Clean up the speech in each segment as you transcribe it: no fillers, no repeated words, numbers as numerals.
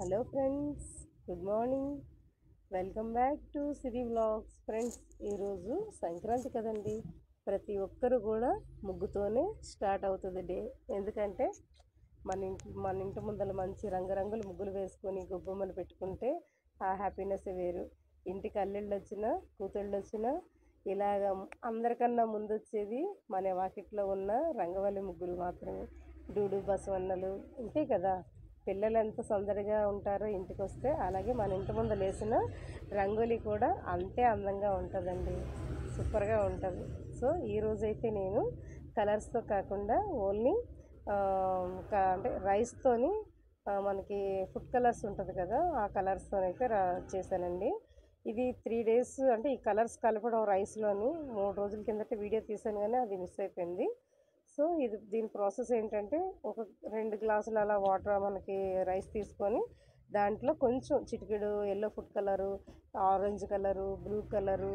Hello friends, good morning. Welcome back to Siri vlogs. Friends, ఈరోజు సంక్రాంతి కదండి. ప్రతి ఒక్కరు కూడా ముగ్గుతోనే స్టార్ట్ అవుతుంది డే. ఎందుకంటే మన ఇంటి ముందర మంచి రంగురంగుల ముగ్గులు వేసుకొని గొబ్బమ్మలు పెట్టుకుంటే ఆ హ్యాపీనెస్ వేరు. ఇంటికి అల్లుళ్ళు వచ్చినా కూతుళ్ళు వచ్చినా ఇలాగ అందరికన్నా ముందు వచ్చేది మన వాకిట్లో ఉన్న రంగవల్లి ముగ్గులు మాత్రమే. డూడు బసవన్నలు ఉంటాయి కదా, పిల్లలు ఎంత సందడిగా ఉంటారో ఇంటికి వస్తే, అలాగే మన ఇంటి ముందు లేసిన రంగోలీ కూడా అంతే అందంగా ఉంటుందండి. సూపర్గా ఉంటుంది. సో ఈరోజైతే నేను కలర్స్తో కాకుండా ఓన్లీ అంటే రైస్తోని మనకి ఫుడ్ కలర్స్ ఉంటుంది కదా, ఆ కలర్స్తో అయితే చేశానండి. ఇది 3 days అంటే ఈ కలర్స్ కలపడం రైస్లోని 3 రోజుల కిందట వీడియో తీశాను కానీ అది మిస్ అయిపోయింది. సో దీని ప్రాసెస్ ఏంటంటే, ఒక 2 గ్లాసులు అలా వాటర్ మనకి రైస్ తీసుకొని దాంట్లో కొంచెం చిటికెడు yellow food colour, orange colour, blue colour,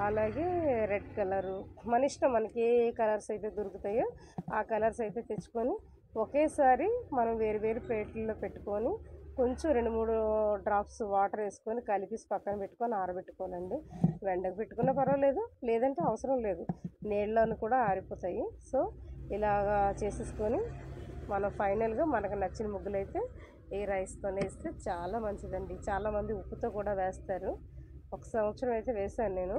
అలాగే రెడ్ కలరు, మన ఇష్టం మనకి ఏ కలర్స్ అయితే దొరుకుతాయో ఆ కలర్స్ అయితే తెచ్చుకొని ఒకేసారి మనం వేరు వేరు ప్లేట్లలో పెట్టుకొని కొంచెం 2-3 డ్రాప్స్ వాటర్ వేసుకొని కలిపి పక్కన పెట్టుకొని ఆరబెట్టుకోవాలండి. వెండకు పెట్టుకున్నా పర్వాలేదు, లేదంటే అవసరం లేదు, నీళ్ళను కూడా ఆరిపోతాయి. సో ఇలాగా చేసేసుకొని మనం ఫైనల్గా మనకు నచ్చిన ముగ్గులు అయితే ఈ రైస్తో వేస్తే చాలా మంచిదండి. చాలామంది ఉప్పుతో కూడా వేస్తారు. ఒక సంవత్సరం అయితే వేశాను నేను.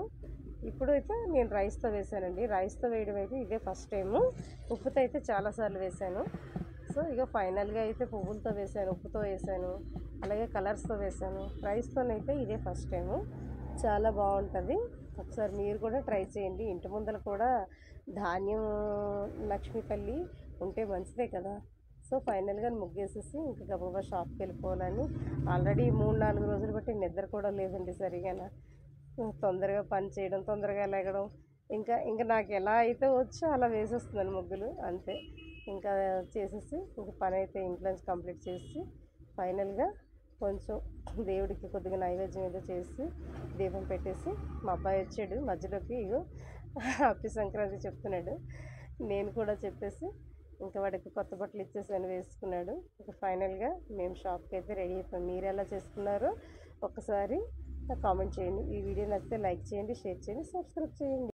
ఇప్పుడు అయితే నేను రైస్తో వేశానండి. రైస్తో వేయడం అయితే ఇదే ఫస్ట్ టైము. ఉప్పుతో అయితే చాలాసార్లు వేశాను. సో ఇక ఫైనల్గా అయితే పువ్వులతో వేశాను, ఉప్పుతో వేసాను, అలాగే కలర్స్తో వేశాను. రైస్తోనైతే ఇదే ఫస్ట్ టైము. చాలా బాగుంటుంది. ఒకసారి మీరు కూడా ట్రై చేయండి. ఇంటి ముందర కూడా ధాన్యం లక్ష్మీ తల్లి ఉంటే మంచిదే కదా. సో ఫైనల్గా ముగ్గేసేసి ఇంకా గబగబా షాప్కి వెళ్ళిపోవాలని. ఆల్రెడీ 3-4 రోజులు బట్టి నిద్ర కూడా లేదండి సరిగా. తొందరగా పని చేయడం, తొందరగా లేగడం, ఇంకా నాకు ఎలా అయితే వచ్చో అలా వేసేస్తున్నాను ముగ్గులు అంతే. ఇంకా చేసేసి ఇంక పని అయితే ఇంట్లోంచి కంప్లీట్ చేసి ఫైనల్గా కొంచెం దేవుడికి కొద్దిగా నైవేద్యం ఏదో చేసి దీపం పెట్టేసి మా అబ్బాయి వచ్చాడు మధ్యలోకి. ఇగో హ్యాపీ సంక్రాంతి చెప్తున్నాడు. నేను కూడా చెప్పేసి ఇంకా వాడికి కొత్త బట్టలు ఇచ్చేసాను, వేసుకున్నాడు. ఇంకా ఫైనల్గా మేము షాప్కి అయితే రెడీ అయిపోయాం. మీరు ఎలా చేసుకున్నారో ఒక్కసారి కామెంట్ చేయండి. ఈ వీడియో నచ్చితే లైక్ చేయండి, షేర్ చేయండి, సబ్స్క్రైబ్ చేయండి.